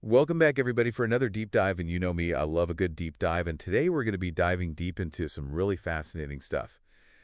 Welcome back, everybody, for another deep dive. And you know me, I love a good deep dive. And today we're going to be diving deep into some really fascinating stuff.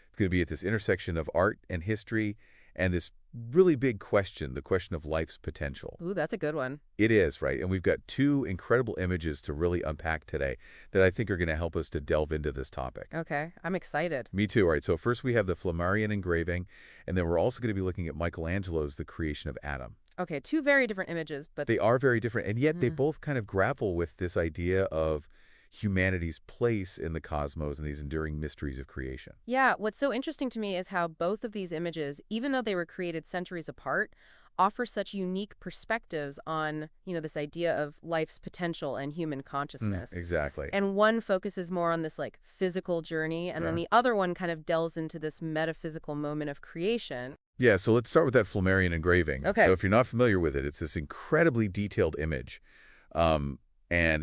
It's going to be at this intersection of art and history and this really big question, the question of life's potential. Ooh, that's a good one. It is, right? And we've got two incredible images to really unpack today that I think are going to help us to delve into this topic. Okay, I'm excited. Me too. All right, so first we have the Flammarion engraving, and then we're also going to be looking at Michelangelo's The Creation of Adam. Okay, two very different images, but They are very different, and yet they both kind of grapple with this idea of humanity's place in the cosmos and these enduring mysteries of creation. yeah, what's so interesting to me is how both of these images, even though they were created centuries apart, offer such unique perspectives on, this idea of life's potential and human consciousness. Exactly. And one focuses more on this like physical journey, and then the other one kind of delves into this metaphysical moment of creation. Yeah, so let's start with that Flammarion engraving. Okay. So if you're not familiar with it, it's this incredibly detailed image. And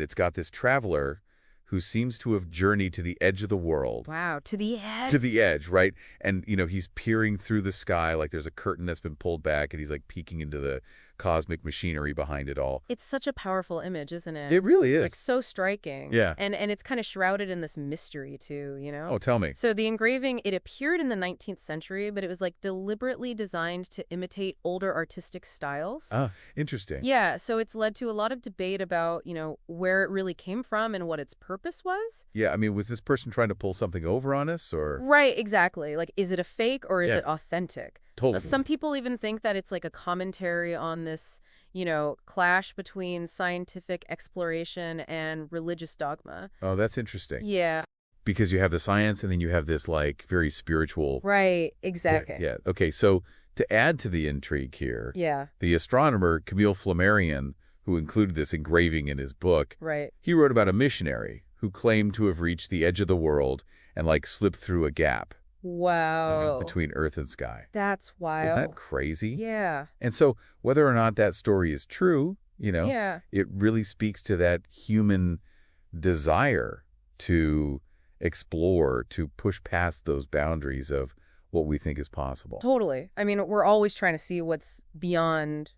it's got this traveler who seems to have journeyed to the edge of the world. Wow, to the edge. To the edge, right? And, he's peering through the sky like there's a curtain that's been pulled back, and he's like peeking into the cosmic machinery behind it all. It's such a powerful image, isn't it? It really is. Like so striking. Yeah. And it's kind of shrouded in this mystery too, Oh, tell me. So the engraving, it appeared in the 19th century, but it was like deliberately designed to imitate older artistic styles. Ah, interesting. Yeah, so it's led to a lot of debate about, where it really came from and what its purpose was. Yeah, I mean, was this person trying to pull something over on us, or? Right, exactly. Like, is it a fake or is it authentic? Totally. Some people even think that it's like a commentary on this, clash between scientific exploration and religious dogma. Oh, that's interesting. Yeah. Because you have the science and then you have this, like, very spiritual. Right, exactly. Yeah. Okay, so to add to the intrigue here, Yeah, the astronomer Camille Flammarion, who included this engraving in his book, right. he wrote about a missionary who claimed to have reached the edge of the world and, like, slipped through a gap Wow. between earth and sky. That's wild. Isn't that crazy? Yeah. And so whether or not that story is true, Yeah. it really speaks to that human desire to explore, to push past those boundaries of what we think is possible. Totally. I mean, we're always trying to see what's beyond,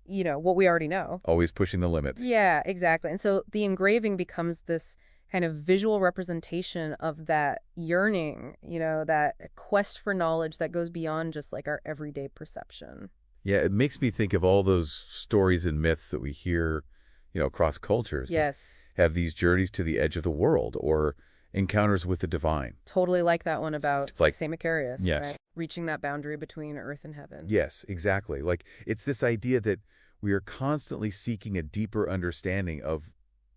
what we already know. Always pushing the limits. Yeah, exactly. And so the engraving becomes this kind of visual representation of that yearning, that quest for knowledge that goes beyond just like our everyday perception. Yeah, it makes me think of all those stories and myths that we hear, across cultures. Yes. Have these journeys to the edge of the world or encounters with the divine. Totally like that one about It's like, St. Macarius. yes. Right? Reaching that boundary between earth and heaven. Yes, exactly. Like, it's this idea that we are constantly seeking a deeper understanding of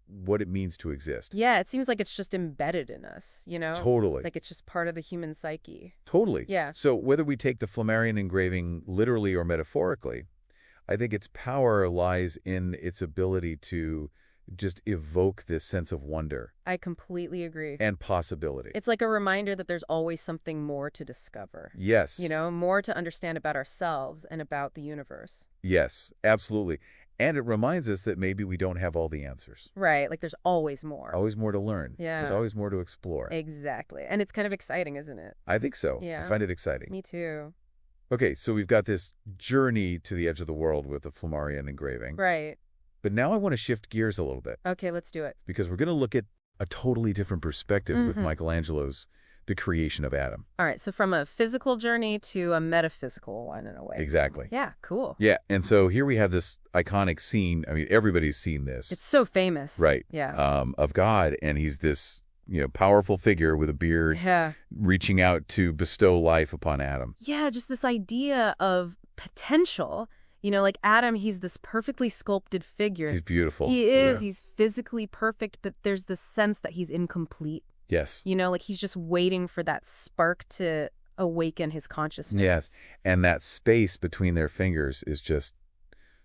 what it means to exist. Yeah, it seems like it's just embedded in us, Totally. Like it's just part of the human psyche. Totally. Yeah. So whether we take the Flammarion engraving literally or metaphorically, I think its power lies in its ability to just evoke this sense of wonder I completely agree. and possibility. It's like a reminder that there's always something more to discover. Yes. More to understand about ourselves and about the universe. Yes, absolutely. And it reminds us that maybe we don't have all the answers. Right, like there's always more. Always more to learn. Yeah. There's always more to explore. Exactly. And it's kind of exciting, isn't it? I think so. Yeah. I find it exciting. Me too. Okay, so we've got this journey to the edge of the world with the Flammarion engraving. Right. But now I want to shift gears a little bit Okay, let's do it. because we're going to look at a totally different perspective with Michelangelo's The Creation of Adam. All right, so from a physical journey to a metaphysical one in a way. Exactly. Yeah, cool. Yeah, and so here we have this iconic scene. I mean, everybody's seen this. It's so famous. right. Yeah. Of God, and he's this, powerful figure with a beard Yeah. reaching out to bestow life upon Adam. Yeah, just this idea of potential. Like Adam, he's this perfectly sculpted figure. He's beautiful. He is. Yeah. He's physically perfect, but there's this sense that he's incomplete. Yes. Like he's just waiting for that spark to awaken his consciousness. Yes. And that space between their fingers is just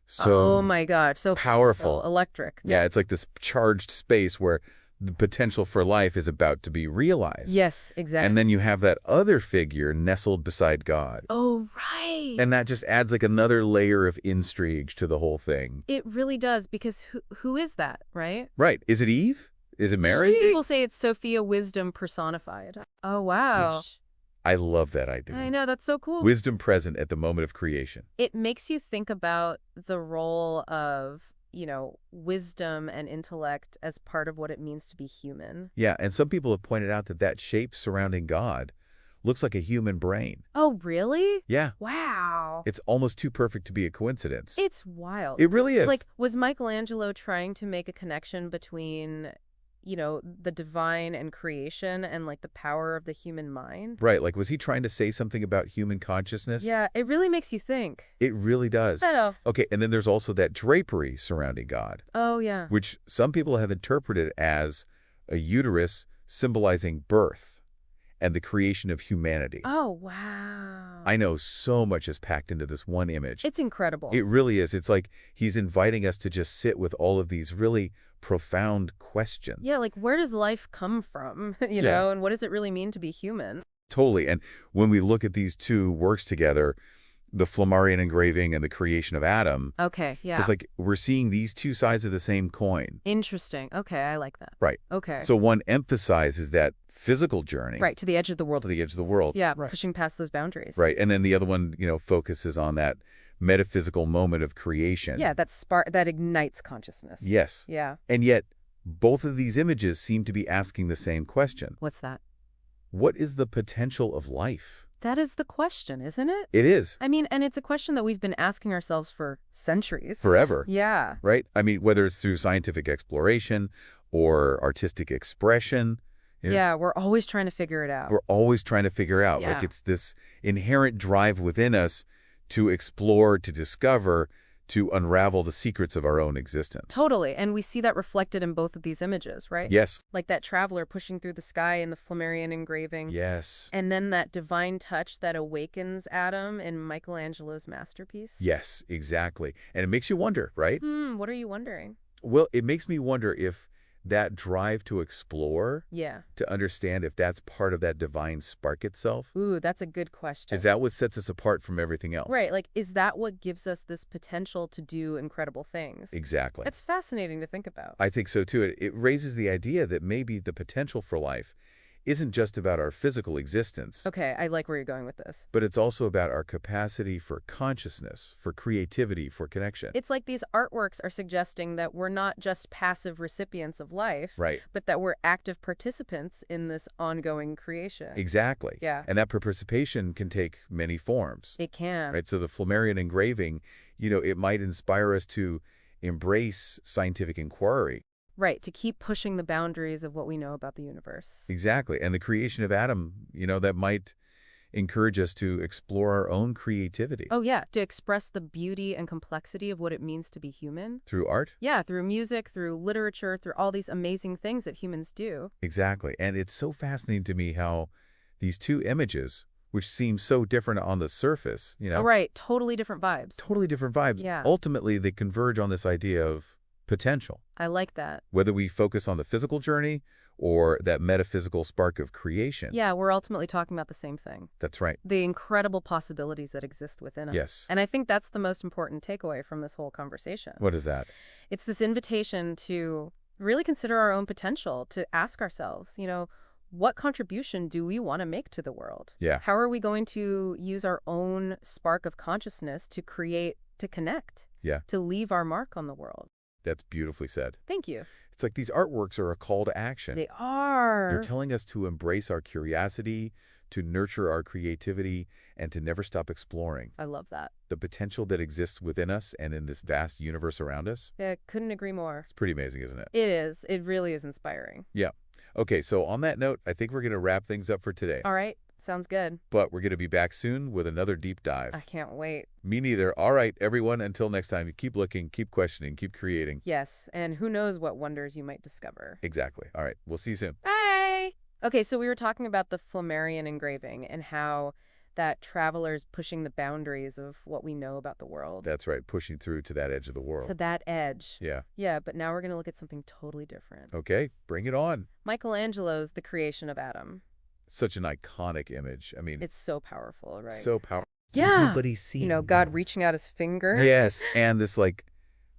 so oh my God, so powerful. so electric. Yeah, it's like this charged space where the potential for life is about to be realized. Yes, exactly. And then you have that other figure nestled beside God. Oh, right. And that just adds like another layer of intrigue to the whole thing. It really does, because who is that, right? Right. Is it Eve? Is it Mary? Some people say it's Sophia Wisdom personified. Oh, wow. Yes. I love that idea. I know, that's so cool. Wisdom present at the moment of creation. It makes you think about the role of wisdom and intellect as part of what it means to be human. Yeah, and some people have pointed out that that shape surrounding God looks like a human brain. Oh, really? Yeah, Wow. it's almost too perfect to be a coincidence. It's wild. It really is. Like, was Michelangelo trying to make a connection between, the divine and creation and, like, the power of the human mind? Right, like was he trying to say something about human consciousness? Yeah, it really makes you think. It really does. I know. Okay, and then there's also that drapery surrounding God, Oh, yeah. which some people have interpreted as a uterus symbolizing birth and the creation of humanity. Oh, wow. I know so much is packed into this one image. It's incredible. It really is. It's like he's inviting us to just sit with all of these really profound questions. Yeah, like, where does life come from, Yeah. and what does it really mean to be human? Totally. And when we look at these two works together, the Flammarion engraving and the creation of Adam, Okay, yeah. it's like we're seeing these two sides of the same coin. Interesting. Okay, I like that. Right. Okay. So one emphasizes that physical journey Right, to the edge of the world. to the edge of the world. Yeah, Right. pushing past those boundaries. Right. And then the other one, focuses on that metaphysical moment of creation. Yeah, that ignites consciousness. Yes. Yeah. And yet, both of these images seem to be asking the same question. What's that? What is the potential of life? That is the question, isn't it? It is. I mean, and it's a question that we've been asking ourselves for centuries. Forever. Yeah. Right? I mean, whether it's through scientific exploration or artistic expression, Yeah, we're always trying to figure it out. we're always trying to figure out. Yeah. Like it's this inherent drive within us to explore, to discover, to unravel the secrets of our own existence. Totally. And we see that reflected in both of these images, right? Yes. Like that traveler pushing through the sky in the Flammarion engraving. Yes. And then that divine touch that awakens Adam in Michelangelo's masterpiece. Yes, exactly. And it makes you wonder, right? What are you wondering? Well, it makes me wonder if that drive to explore, Yeah. to understand if that's part of that divine spark itself. Ooh, that's a good question. Is that what sets us apart from everything else? Right. Like, is that what gives us this potential to do incredible things? Exactly. That's fascinating to think about. I think so too. It raises the idea that maybe the potential for life isn't just about our physical existence, Okay, I like where you're going with this. but it's also about our capacity for consciousness, for creativity, for connection. It's like these artworks are suggesting that we're not just passive recipients of life, Right. but that we're active participants in this ongoing creation. Exactly. Yeah. And that participation can take many forms. It can. Right. So the Flammarion engraving, it might inspire us to embrace scientific inquiry. Right, to keep pushing the boundaries of what we know about the universe. Exactly. And the creation of Adam, that might encourage us to explore our own creativity. Oh, yeah, to express the beauty and complexity of what it means to be human. Through art? Yeah, through music, through literature, through all these amazing things that humans do. Exactly. And it's so fascinating to me how these two images, which seem so different on the surface, Oh, right, totally different vibes. totally different vibes. Yeah. Ultimately, they converge on this idea of potential. I like that. Whether we focus on the physical journey or that metaphysical spark of creation. Yeah, we're ultimately talking about the same thing. That's right. The incredible possibilities that exist within us. Yes. And I think that's the most important takeaway from this whole conversation. What is that? It's this invitation to really consider our own potential, to ask ourselves, what contribution do we want to make to the world? Yeah. How are we going to use our own spark of consciousness to create, to connect, Yeah. to leave our mark on the world? That's beautifully said. Thank you. It's like these artworks are a call to action. They are. They're telling us to embrace our curiosity, to nurture our creativity, and to never stop exploring. I love that. The potential that exists within us and in this vast universe around us. Yeah, couldn't agree more. It's pretty amazing, isn't it? It is. It really is inspiring. Yeah. Okay, so on that note, I think we're going to wrap things up for today. All right. Sounds good. But we're going to be back soon with another deep dive. I can't wait. Me neither. All right, everyone, until next time, keep looking, keep questioning, keep creating. Yes, and who knows what wonders you might discover. Exactly. All right, we'll see you soon. Bye! Okay, so we were talking about the Flammarion engraving and how that traveler's pushing the boundaries of what we know about the world. That's right, pushing through to that edge of the world. To that edge. Yeah. Yeah, but now we're going to look at something totally different. Okay, bring it on. Michelangelo's The Creation of Adam. Such an iconic image. I mean, It's so powerful, right? so powerful. Yeah. Everybody's seen God reaching out his finger. Yes, and this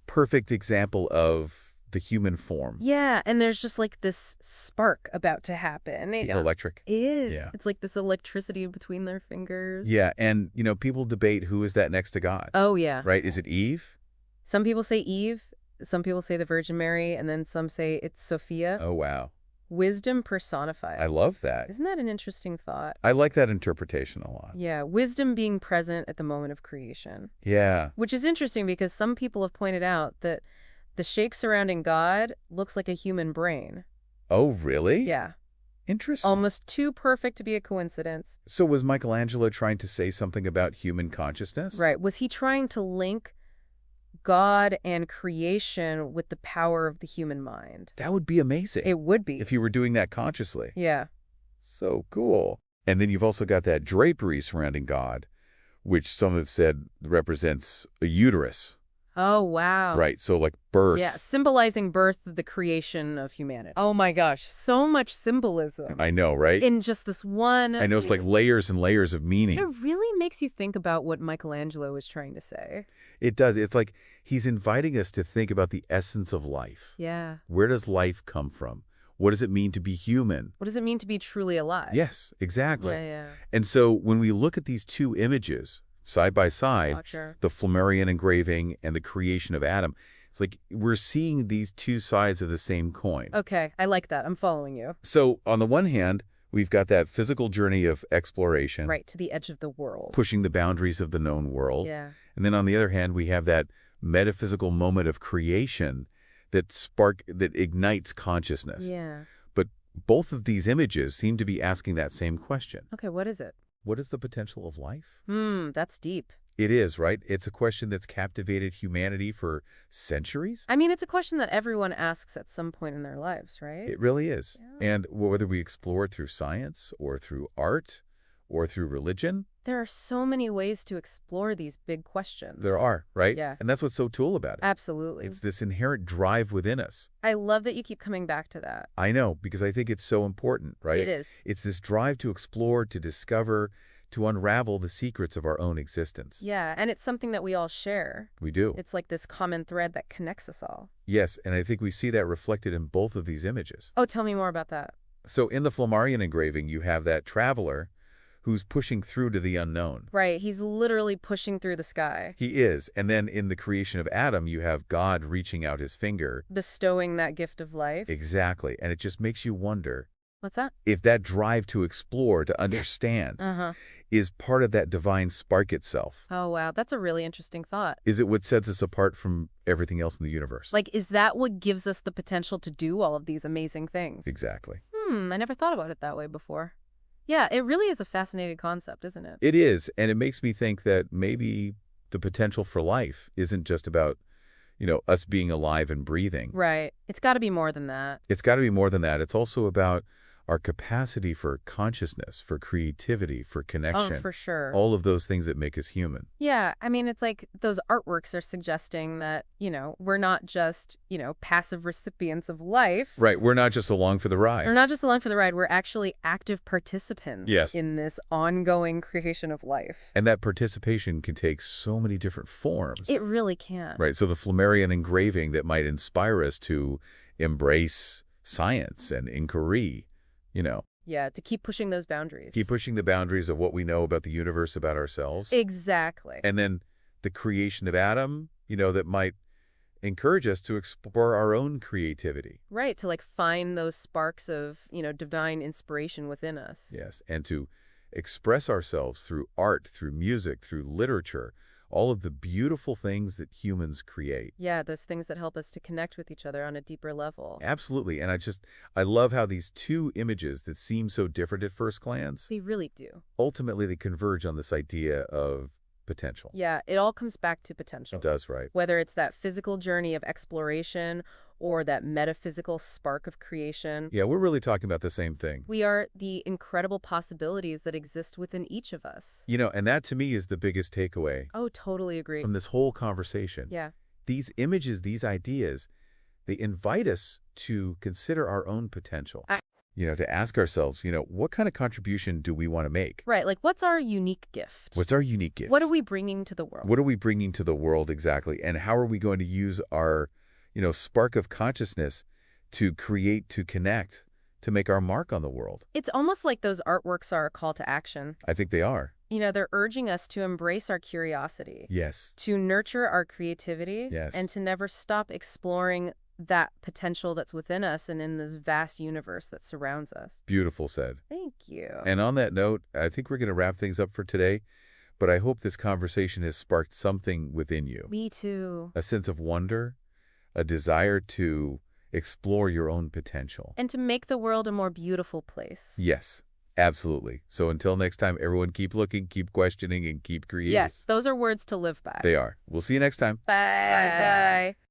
perfect example of the human form. Yeah, and there's just this spark about to happen. It's electric. It is. Yeah. It's like this electricity between their fingers. Yeah, and people debate who is that next to God. Oh, yeah. Right? Is it Eve? Some people say Eve. Some people say the Virgin Mary, and then some say it's Sophia. Oh, wow. Wisdom personified. I love that. Isn't that an interesting thought? I like that interpretation a lot. Yeah, wisdom being present at the moment of creation. Yeah. Which is interesting because some people have pointed out that the shape surrounding God looks like a human brain. Oh, really? Yeah. Interesting. Almost too perfect to be a coincidence. So was Michelangelo trying to say something about human consciousness? Right. Was he trying to link God and creation with the power of the human mind? That would be amazing. It would be. If you were doing that consciously. Yeah. So cool. And then you've also got that drapery surrounding God, which some have said represents a uterus. Oh, wow. Right, so like birth. Yeah, symbolizing birth, the creation of humanity. Oh my gosh, so much symbolism. I know, right? In just this one. I know, it's like layers and layers of meaning. It really makes you think about what Michelangelo was trying to say. It does. It's like he's inviting us to think about the essence of life. Yeah. Where does life come from? What does it mean to be human? What does it mean to be truly alive? Yes, exactly. Yeah. And so when we look at these two images side by side, Sure. the Flammarion engraving and the creation of Adam, it's like we're seeing these two sides of the same coin. Okay, I like that. I'm following you. So on the one hand, we've got that physical journey of exploration. Right, to the edge of the world. Pushing the boundaries of the known world. Yeah. And then on the other hand, we have that metaphysical moment of creation that ignites consciousness. Yeah. But both of these images seem to be asking that same question. Okay, what is it? What is the potential of life? That's deep. It is, right? It's a question that's captivated humanity for centuries. I mean, it's a question that everyone asks at some point in their lives, right? It really is. Yeah. And whether we explore it through science or through art or through religion. There are so many ways to explore these big questions. There are, right? Yeah. And that's what's so cool about it. Absolutely. It's this inherent drive within us. I love that you keep coming back to that. I know, because I think it's so important, right? It is. It's this drive to explore, to discover, to unravel the secrets of our own existence. Yeah, and it's something that we all share. We do. It's like this common thread that connects us all. Yes, and I think we see that reflected in both of these images. Oh, tell me more about that. So in the Flammarion engraving, you have that traveler who's pushing through to the unknown. Right, he's literally pushing through the sky. He is. And then in the creation of Adam, you have God reaching out his finger. Bestowing that gift of life. Exactly. And it just makes you wonder What's that? if that drive to explore, to understand, is part of that divine spark itself. Oh, wow. That's a really interesting thought. Is it what sets us apart from everything else in the universe? Like, is that what gives us the potential to do all of these amazing things? Exactly. I never thought about it that way before. Yeah, it really is a fascinating concept, isn't it? It is. And it makes me think that maybe the potential for life isn't just about, us being alive and breathing. Right. It's got to be more than that. It's got to be more than that. It's also about our capacity for consciousness, for creativity, for connection. Oh, for sure. All of those things that make us human. Yeah, I mean, it's like those artworks are suggesting that, we're not just, passive recipients of life. Right. We're not just along for the ride. We're not just along for the ride. We're actually active participants in this ongoing creation of life. And that participation can take so many different forms. It really can. Right. So the Flammarion engraving that might inspire us to embrace science and inquiry, Yeah, to keep pushing those boundaries. Keep pushing the boundaries of what we know about the universe, about ourselves. Exactly. And then the creation of Adam, that might encourage us to explore our own creativity. Right, to find those sparks of, divine inspiration within us. Yes, and to express ourselves through art, through music, through literature, all of the beautiful things that humans create. Yeah, those things that help us to connect with each other on a deeper level. Absolutely. And I love how these two images that seem so different at first glance, They really do. ultimately they converge on this idea of potential. Yeah, it all comes back to potential. It does, right? Whether it's that physical journey of exploration or that metaphysical spark of creation. Yeah, we're really talking about the same thing. We are the incredible possibilities that exist within each of us. And that to me is the biggest takeaway Oh, totally agree. from this whole conversation. Yeah. These images, these ideas, they invite us to consider our own potential. To ask ourselves, what kind of contribution do we want to make? Right, what's our unique gift? What's our unique gift? What are we bringing to the world? What are we bringing to the world exactly? And how are we going to use our, spark of consciousness to create, to connect, to make our mark on the world? It's almost like those artworks are a call to action. I think they are. they're urging us to embrace our curiosity, Yes. to nurture our creativity, Yes. and to never stop exploring that potential that's within us and in this vast universe that surrounds us. Beautiful said. Thank you. And on that note, I think we're going to wrap things up for today, but I hope this conversation has sparked something within you. Me too. A sense of wonder, a desire to explore your own potential. And to make the world a more beautiful place. Yes, absolutely. So until next time, everyone, keep looking, keep questioning, and keep creating. Yes, those are words to live by. They are. We'll see you next time. Bye. Bye.